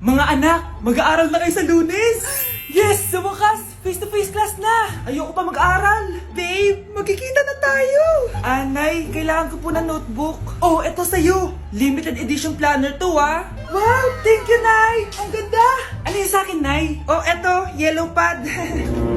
Mga anak, mag-aaral na kayo sa Lunes! Yes! Sa wakas! Face-to-face class na! Ayoko pa mag-aaral! Babe, magkikita na tayo! Anay, kailangan ko po ng notebook. Oh, eto sa'yo! Limited edition planner to, ah! Wow! Thank you, Nay! Ang ganda! Ano yung sa'kin, Nay? Oh, eto, yellow pad.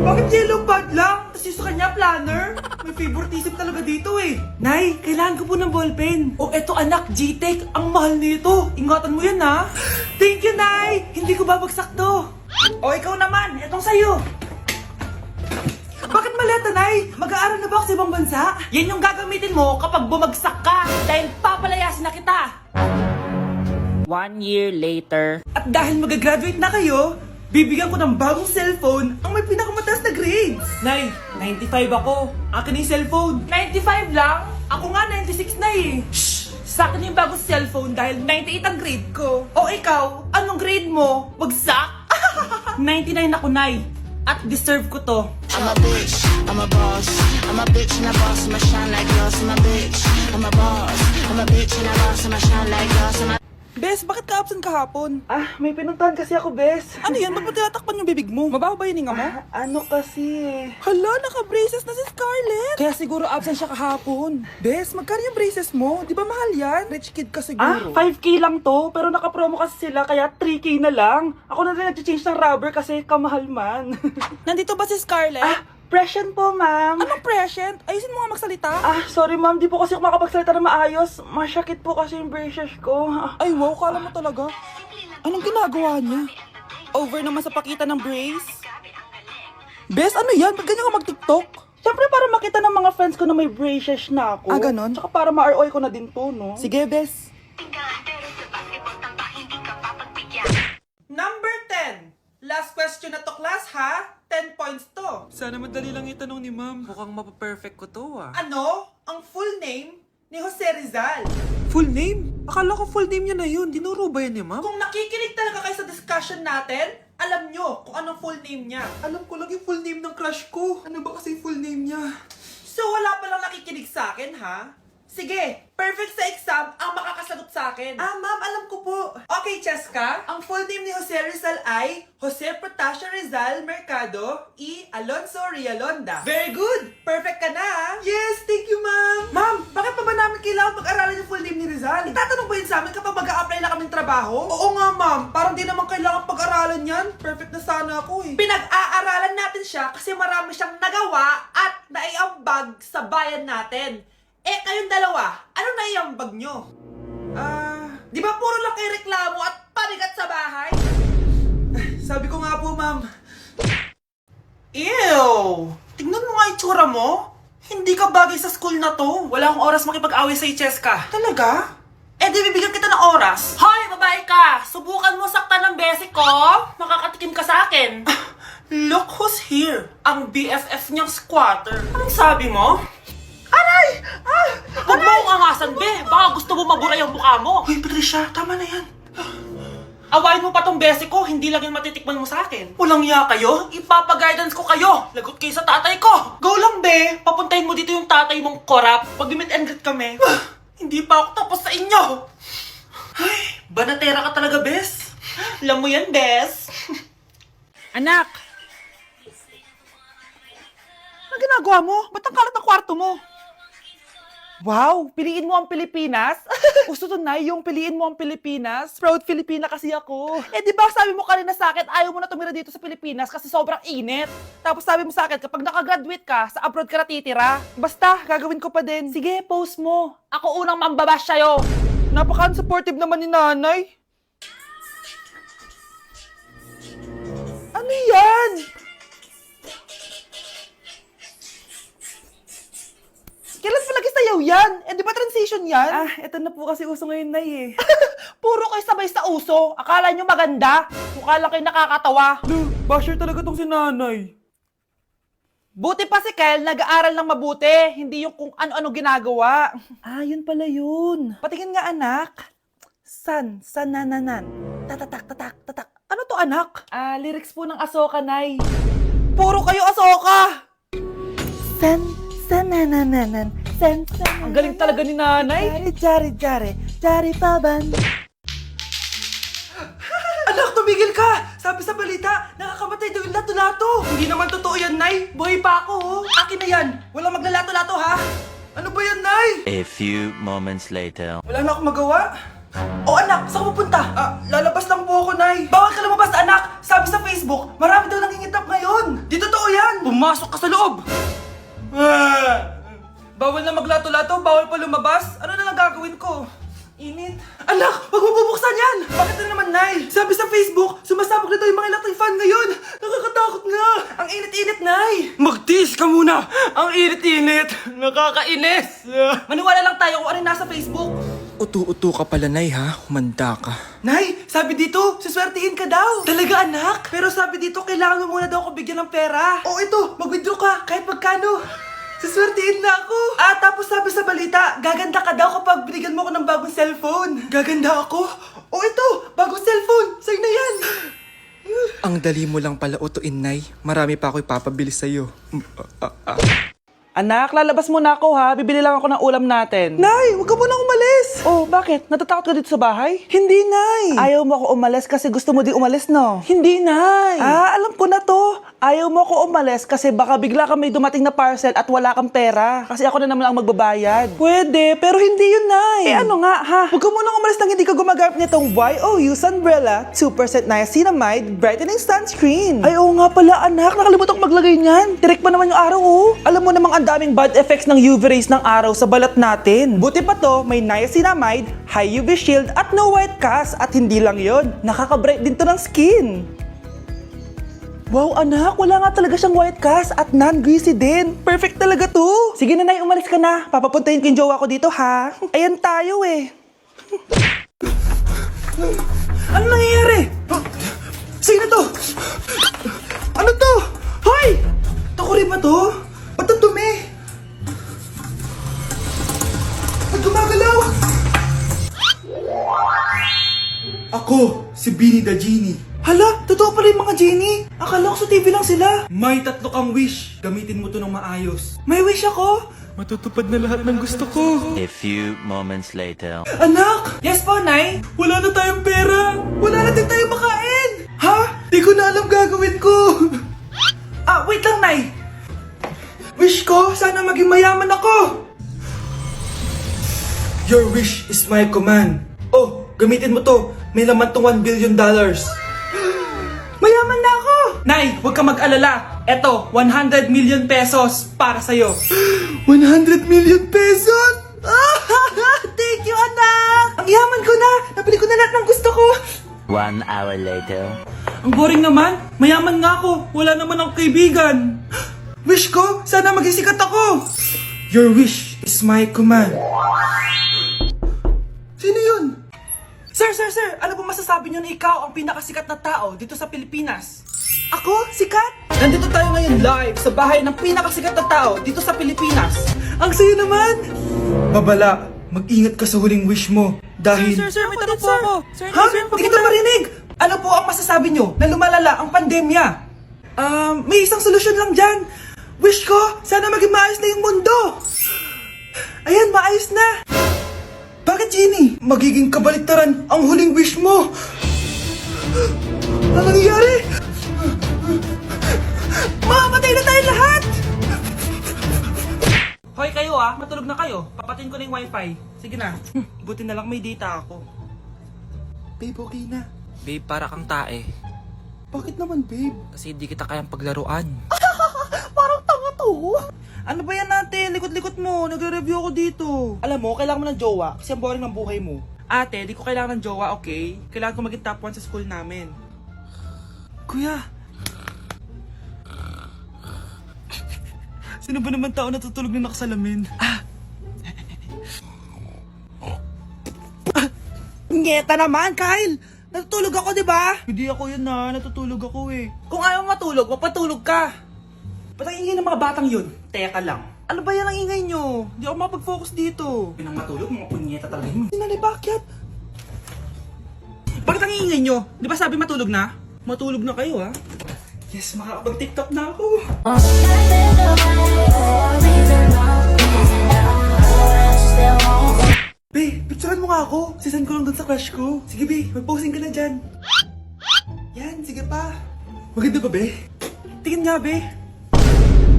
Bakit yellow pad lang? Tapos yung sa kanya, planner? May favoritism talaga dito eh. Nay, kailangan ko po ng ballpen. Oh, eto anak, G-Tech. Ang mahal nito. Ingatan mo yan, ha? Thank you, Nay! Hindi ko babagsak to. O, ikaw naman. Etong sa'yo. Bakit maleta, Nay? Mag-aaral na ba ako sa ibang bansa? Yan yung gagamitin mo kapag bumagsak ka. Dahil papalayasin na kita. 1 year later. At dahil mag-graduate na kayo, bibigyan ko ng bagong cellphone ang may pinakamataas na grades. Nay, 95 ako. Akin yung cellphone. 95 lang? Ako nga 96 na eh. Shh! Sa akin yung bagong cellphone dahil 98 ang grade ko. O ikaw, anong grade mo? Bagsak? 99 ako, Nay. At deserve ko to. I'm a bitch, I'm a boss. I'm a bitch and a boss, I'ma shine like glass. I'm a bitch, I'm a boss. I'm a bitch and a boss, I'ma shine like glass. Bes, bakit ka absent kahapon? Ah, may pinuntahan kasi ako, Bes. Ano yan? Ba't mo tinatakpan yung bibig mo? Mabaho ba yung hininga mo? Ano kasi Hala, naka-braces na si Scarlett! Kaya siguro absent siya kahapon. Bes, magkano yung braces mo? Di ba mahal yan? Rich kid ka siguro. 5K lang to, pero naka-promo kasi sila, kaya 3K na lang. Ako na rin nag-change ng rubber kasi kamahal man. Nandito ba si Scarlett? Present po, ma'am. Anong present? Ayusin mo nga magsalita. Sorry ma'am, di po kasi ako makapagsalita na maayos. Masyakit po kasi yung braces ko. Ay wow, kala mo talaga. Anong ginagawa niya? Over naman sa pakita ng brace? Bes, ano yan? Ba't ganyan ka mag-tiktok? Siyempre para makita ng mga friends ko na may braces na ako. Ah, ganon? Tsaka para ma-ROI ko na din to, no? Sige, Bes. Number 10. Last question na to, class, ha? 10 points to. Sana madali lang itanong ni ma'am. Mukhang mapaperfect ko to ah. Ano ang full name ni Jose Rizal? Full name? Akala ko full name niya na yun. Dinuro ba yan ni ma'am? Kung nakikinig talaga kayo sa discussion natin, alam nyo kung anong full name niya. Alam ko lang yung full name ng crush ko. Ano ba kasi full name niya? So wala palang nakikinig sa akin, ha? Sige, perfect sa exam ang makakasagot sa akin. Ma'am, alam ko po. Okay, Cheska, ang full name ni Jose Rizal ay Jose Protasio Rizal Mercado y Alonso Rialonda. Very good! Perfect ka na, ha? Yes, thank you, ma'am. Ma'am, bakit pa ba namin kailangan pag-aralan yung full name ni Rizal? Itatanong ba yun sa amin kapag mag-a-apply na kaming trabaho? Oo nga, ma'am. Parang di naman kailangan pag-aralan yan. Perfect na sana ako, eh. Pinag-aaralan natin siya kasi marami siyang nagawa at naiambag sa bayan natin. Eh, kayong dalawa, ano naiambag nyo? Di ba puro lang kayo reklamo at panigat sa bahay? Sabi ko nga po, ma'am. Ew! Tingnan mo nga itsura mo. Hindi ka bagay sa school na to. Wala akong oras makipag-away sa Cheska. Talaga? Eh, di bibigyan kita ng oras. Hoy, babae ka! Subukan mo saktan ng basic ko. Makakatikim ka sa akin. Look who's here. Ang BFF niyang squatter. Anong sabi mo? Aray! Huwag mo akong angasan, be! Baka gusto mo mabura yung mukha mo! Hoy, Patricia, tama na yan. Awayin mo pa tong besi ko, hindi lang yung matitikman mo sa akin. Walang iya kayo, ipapag-guidance ko kayo. Lagot kayo sa tatay ko. Go lang, be! Papuntahin mo dito yung tatay mong korap. Pag-meet and greet kami. Hindi pa ako tapos sa inyo. Ay, banatera ka talaga, bes. Alam mo yan, bes. Anak! Ano ginagawa mo? Ba't ang kalat ng kwarto mo? Wow! Piliin mo ang Pilipinas? Gusto to na yung piliin mo ang Pilipinas? Proud Filipina kasi ako. Eh di ba sabi mo kanina sa akin, ayaw mo na tumira dito sa Pilipinas kasi sobrang init. Tapos sabi mo sa akin, kapag nakagraduate ka, sa abroad ka na titira. Basta, gagawin ko pa din. Sige, post mo. Ako unang mambabash sa'yo. Napaka-supportive naman ni nanay. Ano yan? Kailan palagi sayaw yan? Eh, di ba transition yan? Eto na po kasi uso ngayon, Nay, eh. Puro kayo sabay sa uso. Akala nyo maganda. Mukha lang kayo nakakatawa. Basher talaga tong si nanay. Buti pa si Kel, nag-aaral ng mabuti. Hindi yung kung ano-ano ginagawa. Yun pala yun. Patingin nga, anak. Sanananan. Tatatak, tatak, tatak. Ano to, anak? Lyrics po ng Asoka, Nay. Puro kayo asoka. Sanananan. Ang galing talaga ni nanay. Jari, jari, jari, jari paban. Anak, tumigil ka! Sabi sa balita, nakakamatay daw yung lato-lato! Hindi naman totoo yan, Nay! Buhay pa ako, oh! Akin na yan! Walang maglalato-lato, ha? Ano ba yan, Nay? A few moments later. Wala na akong magawa? Oh, anak! Saan ka pupunta? Lalabas lang po ako, Nay! Bawal ka lumabas, anak! Sabi sa Facebook, marami daw nangingitap ngayon! Di totoo yan! Pumasok ka sa loob! Bawal na maglato-lato, bawal pa lumabas. Ano na lang gagawin ko? Init. Anak, wag mo bubuksan yan! Bakit na naman, Nay? Sabi sa Facebook, sumasabog na daw yung mga electric fan ngayon. Nakakatakot na. Ang init-init, Nay. Magtiis ka muna. Ang init-init. Nakakainis. Maniwala lang tayo kung ano yung nasa Facebook. Utu-utu ka pala, Nay, ha? Humanda ka. Nay, sabi dito, siswertihin ka daw. Talaga, anak? Pero sabi dito, kailangan mo muna daw ako bigyan ng pera. Oh, ito, mag-withdraw ka, kahit magkano. Siswertihin na ako. Tapos sabi sa balita, gaganda ka daw kapag binigyan mo ako ng bagong cellphone. Gaganda ako? Oh, ito, bagong cellphone. Sa'yo na yan. Ang dali mo lang pala utuin, Nay. Marami pa ako ipapabili sa'yo. Anak, lalabas muna ako ha. Bibili lang ako ng ulam natin. Nay, huwag ka munang umalis. Oh, bakit? Natatakot ka dito sa bahay? Hindi, Nay. Ayaw mo ako umalis kasi gusto mo di umalis, no? Hindi, Nay. Alam ko na to. Ayaw mo ako umalis kasi baka bigla ka may dumating na parcel at wala kang pera. Kasi ako na naman ang magbabayad. Pwede, pero hindi yun, Nay. Ano nga, ha? Huwag ka munang umalis nang hindi ka gumagamit nitong YOU Sunbrella 2% Niacinamide Brightening Sunscreen. Ay, oo nga pala, anak. Nakalimutan ko maglagay niyan. Direct pa naman yung araw, oh. Alam mo namang ang daming bad effects ng UV rays ng araw sa balat natin. Buti pa to, may niacinamide, high UV shield at no white cast. At hindi lang yon, nakaka-bright din to ng skin. Wow, anak, wala nga talaga siyang white cast at non-greasy din. Perfect talaga to. Sige na, Nay, umalis ka na. Papapuntahin ko yung jowa ko dito, ha? Ayan tayo, eh. Ano nangyayari? Sino to? Ano to? Hoy! Takuri ba to? Ba't ang dumi? Ba't gumagalaw? Ako, si Beanie the Genie. Hala, totoo pala yung mga genie. Akala ko sa TV lang sila. May 3 kang wish. Gamitin mo to ng maayos. May wish ako? Matutupad na lahat ng gusto ko. A few moments later. Anak! Yes po, Nay? Wala na tayong pera. Wala na din tayong makain. Ha? Di ko na alam gagawin ko. Wait lang, Nay. Wish ko, sana maging mayaman ako. Your wish is my command. Oh, gamitin mo to. May laman tong $1 billion. Mayaman na ako! Nay, huwag ka mag-alala. Eto, 100 million pesos para sa'yo. 100 million pesos? Thank you, anak! Ang yaman ko na! Nabili ko na lahat ng gusto ko. 1 hour later. Ang boring naman. Mayaman nga ako. Wala naman akong kaibigan. Wish ko, sana maging sikat ako. Your wish is my command. Sino yun? Sir! Ano po masasabi niyo na ikaw ang pinakasikat na tao dito sa Pilipinas? Ako? Sikat? Nandito tayo ngayon live sa bahay ng pinakasikat na tao dito sa Pilipinas. Ang sayo naman! Babala, mag-ingat ka sa huling wish mo. Dahil... Sir, may tanong po ako. Ha? Hindi kita marinig! Ano po ang masasabi niyo na lumalala ang pandemya? May isang solusyon lang dyan. Wish ko, sana maging maayos na yung mundo. Ayan, maayos na. Bakit, Genie? Magiging kabaliktaran ang huling wish mo. Ano nangyayari? Mamamatay na tayo lahat! Hoy kayo matulog na kayo. Papatin ko na yung wifi. Sige na. Buti na lang may data ako. Babe, okay na. Babe, para kang tae. Bakit naman, babe? Kasi di kita kayang paglaruan. Parang tanga to. Ano ba yan natin? Likot-likot mo. Nagre-review ako dito. Alam mo, kailangan mo ng jowa kasi ang boring ng buhay mo. Ate, di ko kailangan ng jowa, okay? Kailangan ko maging top 1 sa school namin. Kuya. Sino ba naman tao natutulog na nakasalamin? Ngeta naman, Kyle! Natutulog ako, di ba? Hindi ako yun natutulog ako eh. Kung ayaw matulog, mapatulog ka. Ba't ang ingay ng mga batang yun? Teka lang. Ano ba yan ang ingay nyo? Di ako mapag-focus dito. Pinang matulog, mga punyeta talaga yun. Sinali, bakit? Bakit ang ingay nyo? Di ba sabi matulog na? Matulog na kayo, ha? Yes, makakapag-TikTok na ako. Babe, picturean mo nga ako. Sisend ko lang dun sa crush ko. Sige, babe, mag-posing ka na dyan. sige pa. Maganda ba, be? Tingin nga, be.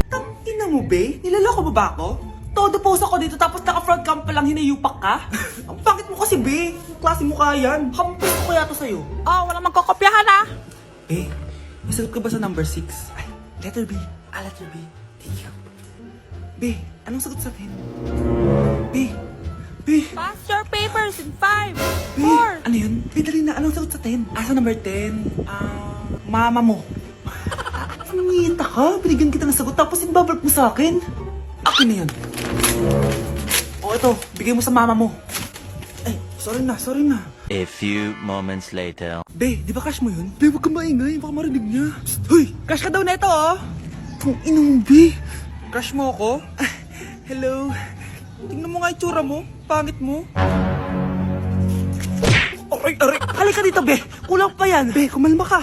Tangina mo, be? Nilaloko mo ba ako? Todo post ako dito tapos naka-front cam pa lang hinayupak ka? Ang pangit mo kasi, be. Yung klase mo kaya yan. Hampos ko kaya to sa'yo. Oh, walang magkokopyahan ah. Be, nasagot ka ba sa number 6? Ay, letter B. Letter B. Thank you. Be, anong sagot sa 10? Be, Pass your papers in 5, Be, 4. ano yun? Be, dali na. Anong sagot sa 10? Sa number 10? Mama mo. Nangyayanta ka? Binigyan kita ng sagot tapos ibabalik mo sa akin? Akin na yun. O ito, bigay mo sa mama mo. Ay, sorry na. A few moments later. Be, di ba crush mo yun? Be, huwag kang maingay. Baka marinig niya. Psst, hoy! Crush ka daw na ito, oh! Kung inong, Be! Crush mo ako? Hello? Tingnan mo nga itsura mo. Pangit mo. Aray! Halika dito, Be! Kulang pa yan! Be, kumalma ka!